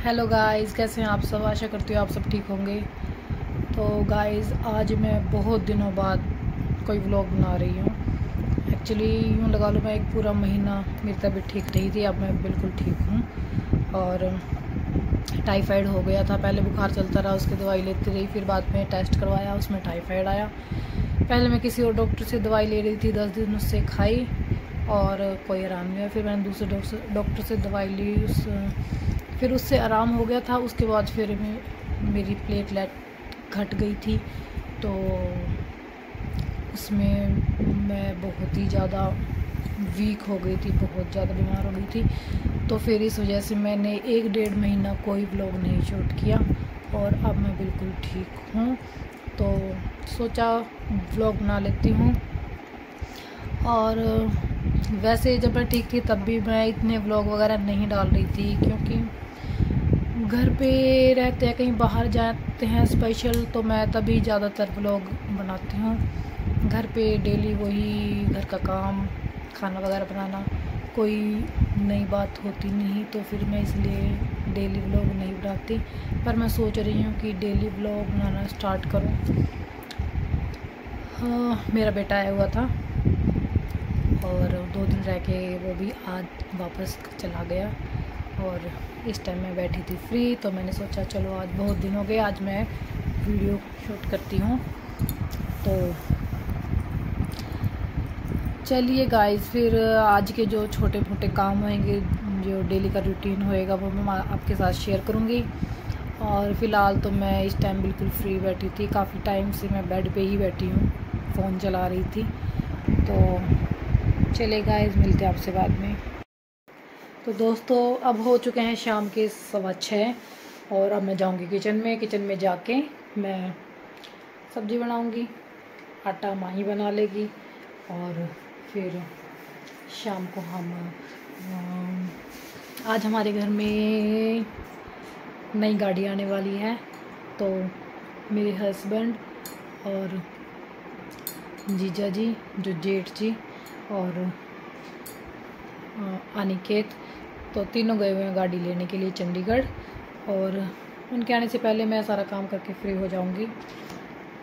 Hello guys, कैसे हैं आप सब। आशा करती हूँ आप सब ठीक होंगे। तो गाइस, आज मैं बहुत दिनों बाद कोई व्लॉग बना रही हूँ। एक्चुअली यूँ लगा लो, मैं एक पूरा महीना मेरी तबीयत ठीक नहीं थी। अब मैं बिल्कुल ठीक हूँ। और टाइफाइड हो गया था, पहले बुखार चलता रहा, उसकी दवाई लेती रही, फिर बाद में टेस्ट करवाया, उसमें टाइफाइड आया। पहले मैं किसी और डॉक्टर से दवाई ले रही थी, 10 दिन उससे खाई और कोई आराम नहीं हुआ। फिर मैंने दूसरे डॉक्टर से दवाई ली, फिर उससे आराम हो गया था। उसके बाद फिर मेरी प्लेटलेट घट गई थी, तो उसमें मैं बहुत ही ज़्यादा वीक हो गई थी, बहुत ज़्यादा बीमार हो गई थी। तो फिर इस वजह से मैंने 1-1.5 महीना कोई व्लॉग नहीं शूट किया और अब मैं बिल्कुल ठीक हूँ। तो सोचा व्लॉग बना लेती हूँ। और वैसे जब मैं ठीक थी तब भी मैं इतने व्लॉग वगैरह नहीं डाल रही थी, क्योंकि घर पे रहते हैं, कहीं बाहर जाते हैं स्पेशल, तो मैं तभी ज़्यादातर व्लॉग बनाती हूँ। घर पे डेली वही घर का काम, खाना वगैरह बनाना, कोई नई बात होती नहीं, तो फिर मैं इसलिए डेली व्लॉग नहीं बनाती। पर मैं सोच रही हूँ कि डेली व्लॉग बनाना स्टार्ट करूँ। हाँ, मेरा बेटा आया हुआ था और 2 दिन रह के वो भी आज वापस चला गया। और इस टाइम मैं बैठी थी फ्री, तो मैंने सोचा चलो आज बहुत दिन हो गए, आज मैं वीडियो शूट करती हूँ। तो चलिए गाइस, फिर आज के जो छोटे मोटे काम होंगे, जो डेली का रूटीन होएगा, वो मैं आपके साथ शेयर करूँगी। और फ़िलहाल तो मैं इस टाइम बिल्कुल फ्री बैठी थी, काफ़ी टाइम से मैं बेड पे ही बैठी हूँ, फ़ोन चला रही थी। तो चलिए गाइस, मिलते हैं आपसे बाद में। तो दोस्तों, अब हो चुके हैं शाम के 6:15 और अब मैं जाऊंगी किचन में जाके मैं सब्ज़ी बनाऊंगी। आटा माँ ही बना लेगी और फिर शाम को हम आज हमारे घर में नई गाड़ी आने वाली है, तो मेरे हस्बैंड और जीजा जी, जो जेठ जी और अनिकेत, तो तीनों गए हुए हैं गाड़ी लेने के लिए चंडीगढ़। और उनके आने से पहले मैं सारा काम करके फ्री हो जाऊंगी,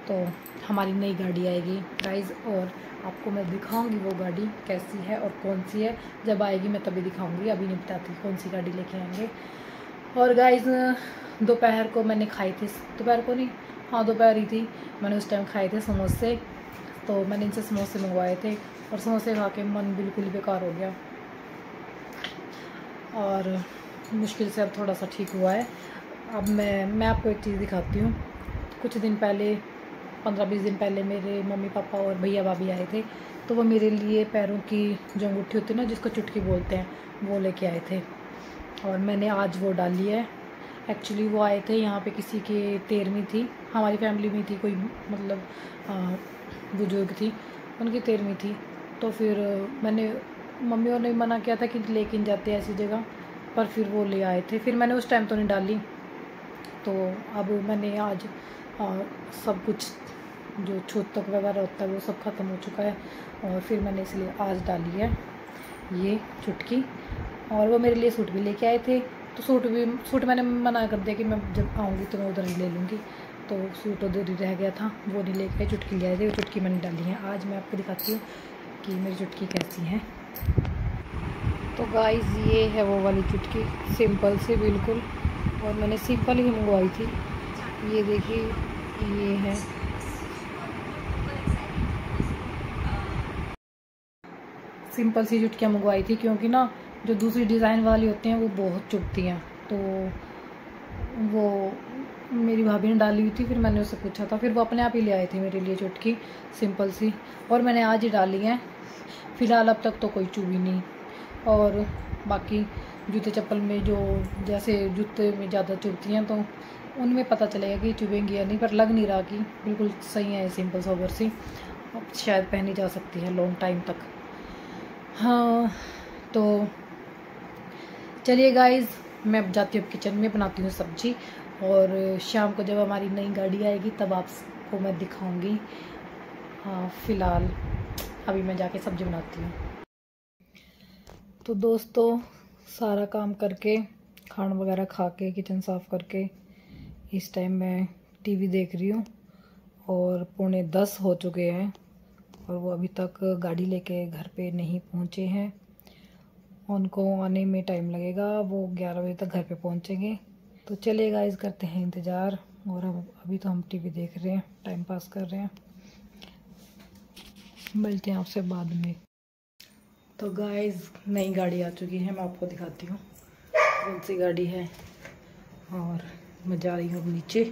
तो हमारी नई गाड़ी आएगी गाइस। और आपको मैं दिखाऊंगी वो गाड़ी कैसी है और कौन सी है। जब आएगी मैं तभी दिखाऊंगी, अभी नहीं बताती कौन सी गाड़ी लेके आएंगे। और गाइस, दोपहर को मैंने खाई थी, दोपहर को नहीं, हाँ दोपहर ही थी, मैंने उस टाइम खाए थे समोसे। तो मैंने इनसे समोसे मंगवाए थे और समोसे खा के मन बिल्कुल बेकार हो गया और मुश्किल से अब थोड़ा सा ठीक हुआ है। अब मैं आपको एक चीज़ दिखाती हूँ। कुछ दिन पहले, 15-20 दिन पहले, मेरे मम्मी पापा और भैया भाभी आए थे, तो वो मेरे लिए पैरों की जो अंगूठी होती है ना, जिसको चुटकी बोलते हैं, वो लेके आए थे और मैंने आज वो डाली है। एक्चुअली वो आए थे यहाँ पे, किसी के 13वीं थी, हमारी फैमिली में थी कोई, मतलब बुजुर्ग थी, उनकी 13वीं थी। तो फिर मैंने, मम्मी ने मना किया था कि लेके नहीं जाते ऐसी जगह, पर फिर वो ले आए थे। फिर मैंने उस टाइम तो नहीं डाली, तो अब मैंने आज सब कुछ जो छूतक वगैरह होता है वो सब ख़त्म हो चुका है, और फिर मैंने इसलिए आज डाली है ये चुटकी। और वो मेरे लिए सूट भी लेके आए थे, तो सूट मैंने मना कर दिया कि मैं जब आऊँगी तो मैं उधर ही ले लूँगी, तो सूट उधर ही रह गया था, वो नहीं लेके आए, चुटकी ले आए थे, वो चुटकी मैंने डाली है। आज मैं आपको दिखाती हूँ कि मेरी चुटकी कैसी है। तो गाइस, ये है वो वाली चुटकी, सिंपल सी बिल्कुल, और मैंने सिंपल ही मंगवाई थी। ये देखिए, ये है, सिंपल सी चुटकियाँ मंगवाई थी, क्योंकि ना जो दूसरी डिज़ाइन वाली होती हैं वो बहुत चुभती हैं। तो वो मेरी भाभी ने डाली हुई थी, फिर मैंने उससे पूछा था, फिर वो अपने आप ही ले आए थे मेरे लिए चुटकी सिंपल सी, और मैंने आज ही डाली है। फ़िलहाल अब तक तो कोई चुभी नहीं। और बाकी जूते चप्पल में जो, जैसे जूते में ज़्यादा चुभती हैं, तो उनमें पता चलेगा कि चुभेंगी या नहीं, पर लग नहीं रहा कि बिल्कुल सही है, सिंपल सोबर सी, अब शायद पहनी जा सकती है लॉन्ग टाइम तक। हाँ, तो चलिए गाइज़, मैं अब जाती हूँ किचन में, बनाती हूँ सब्जी, और शाम को जब हमारी नई गाड़ी आएगी तब आपको मैं दिखाऊंगी। हाँ, फ़िलहाल अभी मैं जाके सब्जी बनाती हूँ। तो दोस्तों, सारा काम करके खाना वगैरह खा के किचन साफ़ करके इस टाइम मैं टीवी देख रही हूँ और 9:45 हो चुके हैं और वो अभी तक गाड़ी लेके घर पे नहीं पहुँचे हैं। उनको आने में टाइम लगेगा, वो 11 बजे तक घर पे पहुँचेंगे। तो चलिए गाइस, करते हैं इंतज़ार। और अभी तो हम टीवी देख रहे हैं, टाइम पास कर रहे हैं। मिलते हैं आपसे बाद में। तो गाइस, नई गाड़ी आ चुकी है, मैं आपको दिखाती हूँ कौन सी गाड़ी है। और मैं जा रही हूँ नीचे।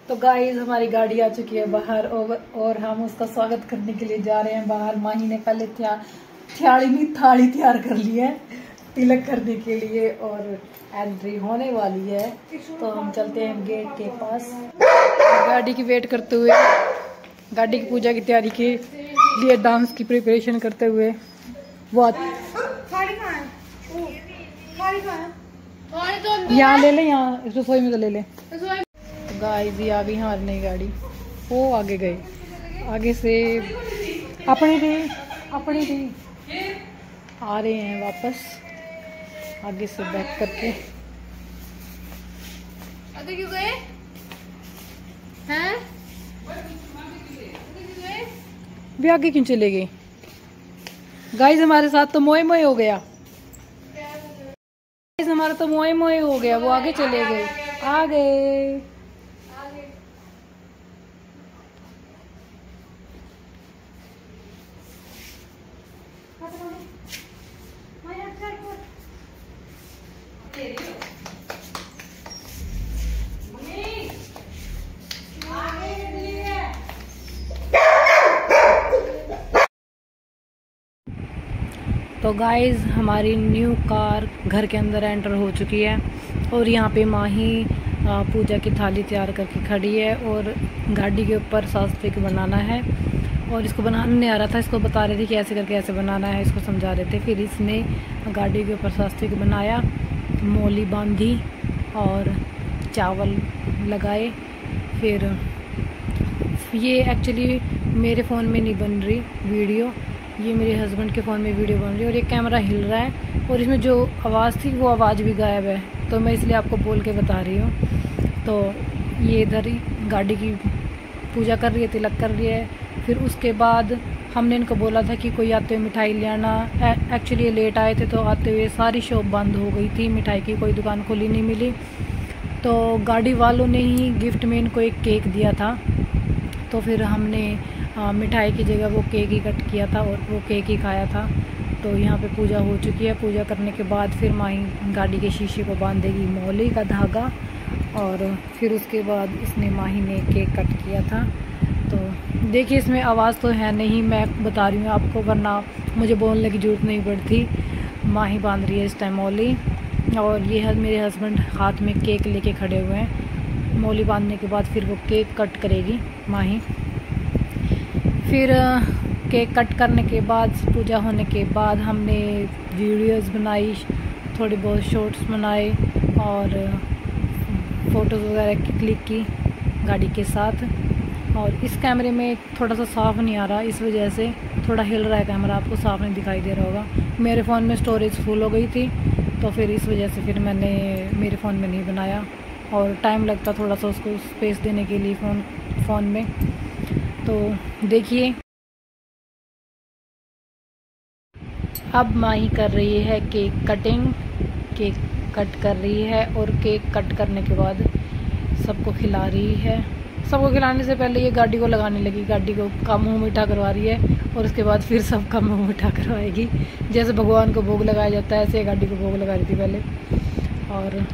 तो गाइस, हमारी गाड़ी आ चुकी है बाहर और हम उसका स्वागत करने के लिए जा रहे हैं बाहर। माही ने पहले थाली तैयार कर ली है तिलक करने के लिए और एंट्री होने वाली है। तो हम चलते हैं गेट के पास, गाड़ी की वेट करते हुए, गाड़ी की पूजा की तैयारी के लिए डांस की प्रिपरेशन करते हुए। वो यहाँ ले ले, यहाँ रसोई में तो ले ले। तो गाइस, ये आ गई हमारी नई गाड़ी। वो आगे गए, आगे से अपनी थी आ रहे हैं वापस आगे से बैक करके। क्यों गए हैं? भी आगे क्यों चले गए? गाइस, हमारे साथ तो मोए मोए हो गया। गाइस, हमारा तो मोए मोए हो गया, वो आगे चले गए। आ गए। तो गाइस, हमारी न्यू कार घर के अंदर एंटर हो चुकी है और यहाँ पे माही पूजा की थाली तैयार करके खड़ी है और गाड़ी के ऊपर सास्त्विक बनाना है। और इसको बनाने नहीं आ रहा था, इसको बता रही थी कि ऐसे करके ऐसे बनाना है, इसको समझा रहे थे। फिर इसने गाड़ी के ऊपर सास्त्विक बनाया, मौली बांधी और चावल लगाए। फिर ये एक्चुअली मेरे फ़ोन में नहीं बन रही वीडियो, ये मेरे हस्बैंड के फ़ोन में वीडियो बन रही है और ये कैमरा हिल रहा है और इसमें जो आवाज़ थी वो आवाज़ भी गायब है। तो मैं इसलिए आपको बोल के बता रही हूँ। तो ये इधर ही गाड़ी की पूजा कर रही है, तिलक कर रही है। फिर उसके बाद हमने इनको बोला था कि कोई आते हुए मिठाई ले आना। एक्चुअली ये लेट आए थे तो आते हुए सारी शॉप बंद हो गई थी, मिठाई की कोई दुकान खुली नहीं मिली। तो गाड़ी वालों ने ही गिफ्ट में इनको एक केक दिया था, तो फिर हमने मिठाई की जगह वो केक ही कट किया था और वो केक ही खाया था। तो यहाँ पे पूजा हो चुकी है। पूजा करने के बाद फिर माही गाड़ी के शीशे को बांधेगी मौली का धागा और फिर उसके बाद इसने माही ने केक कट किया था। तो देखिए, इसमें आवाज़ तो है नहीं, मैं बता रही हूँ आपको, वरना मुझे बोलने की ज़रूरत नहीं पड़ती। माही बांध रही है इस टाइम मौली और ये मेरे हस्बैंड हाथ में केक लेके खड़े हुए हैं। मौली बांधने के बाद फिर वो केक कट करेगी माही। फिर केक कट करने के बाद, पूजा होने के बाद हमने वीडियोस बनाई, थोड़ी बहुत शॉर्ट्स बनाए और फ़ोटोज़ वगैरह क्लिक की गाड़ी के साथ। और इस कैमरे में थोड़ा सा साफ़ नहीं आ रहा, इस वजह से थोड़ा हिल रहा है कैमरा, आपको साफ़ नहीं दिखाई दे रहा होगा। मेरे फ़ोन में स्टोरेज फुल हो गई थी तो फिर इस वजह से फिर मैंने मेरे फ़ोन में नहीं बनाया और टाइम लगता थोड़ा सा उसको स्पेस देने के लिए फ़ोन में। तो देखिए, अब माही कर रही है केक कटिंग, केक कट कर रही है और केक कट करने के बाद सबको खिला रही है। सबको खिलाने से पहले ये गाड़ी को लगाने लगी, गाड़ी को का मुँह मीठा करवा रही है और उसके बाद फिर सबका मुँह मीठा करवाएगी। जैसे भगवान को भोग लगाया जाता है ऐसे गाड़ी को भोग लगा रही थी पहले। और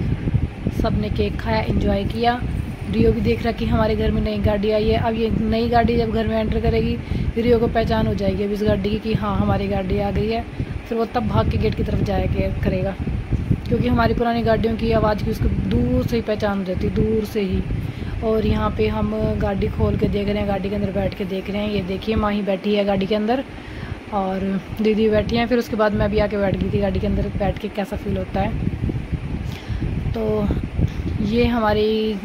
सब ने केक खाया, एंजॉय किया। रियो भी देख रहा कि हमारे घर में नई गाड़ी आई है। अब ये नई गाड़ी जब घर में एंटर करेगी, रियो को पहचान हो जाएगी अब इस गाड़ी की कि हाँ हमारी गाड़ी आ गई है। फिर वो तब भाग के गेट की तरफ जाया करेगा, क्योंकि हमारी पुरानी गाड़ियों की आवाज़ की उसको दूर से ही पहचान हो जाती, दूर से ही। और यहाँ पे हम गाड़ी खोल के देख रहे हैं, गाड़ी के अंदर बैठ के देख रहे हैं। ये देखिए, माही बैठी है गाड़ी के अंदर और दीदी बैठी हैं। फिर उसके बाद मैं भी आके बैठ गई थी गाड़ी के अंदर, बैठ के कैसा फील होता है। तो ये हमारी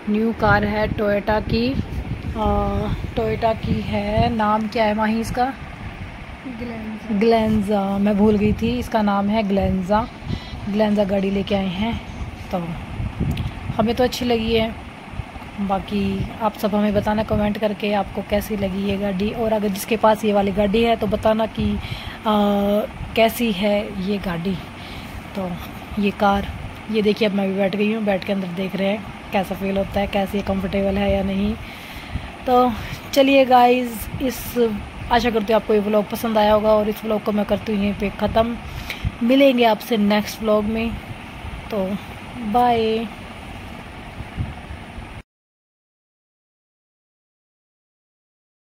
न्यू कार है टोयोटा की है। नाम क्या है माही इसका? ग्लेंजा, मैं भूल गई थी, इसका नाम है ग्लेंजा। ग्लेंजा गाड़ी लेके आए हैं, तो हमें तो अच्छी लगी है। बाकी आप सब हमें बताना कमेंट करके आपको कैसी लगी ये गाड़ी, और अगर जिसके पास ये वाली गाड़ी है तो बताना कि कैसी है ये गाड़ी। तो ये कार, ये देखिए अब मैं भी बैठ गई हूँ, बैठ के अंदर देख रहे हैं कैसा फील होता है, कैसी कंफर्टेबल है या नहीं। तो चलिए गाइस, आशा करती हूँ आपको ये व्लॉग पसंद आया होगा, और इस व्लॉग को मैं करती हूँ यहीं पे ख़त्म। मिलेंगे आपसे नेक्स्ट व्लॉग में, तो बाय।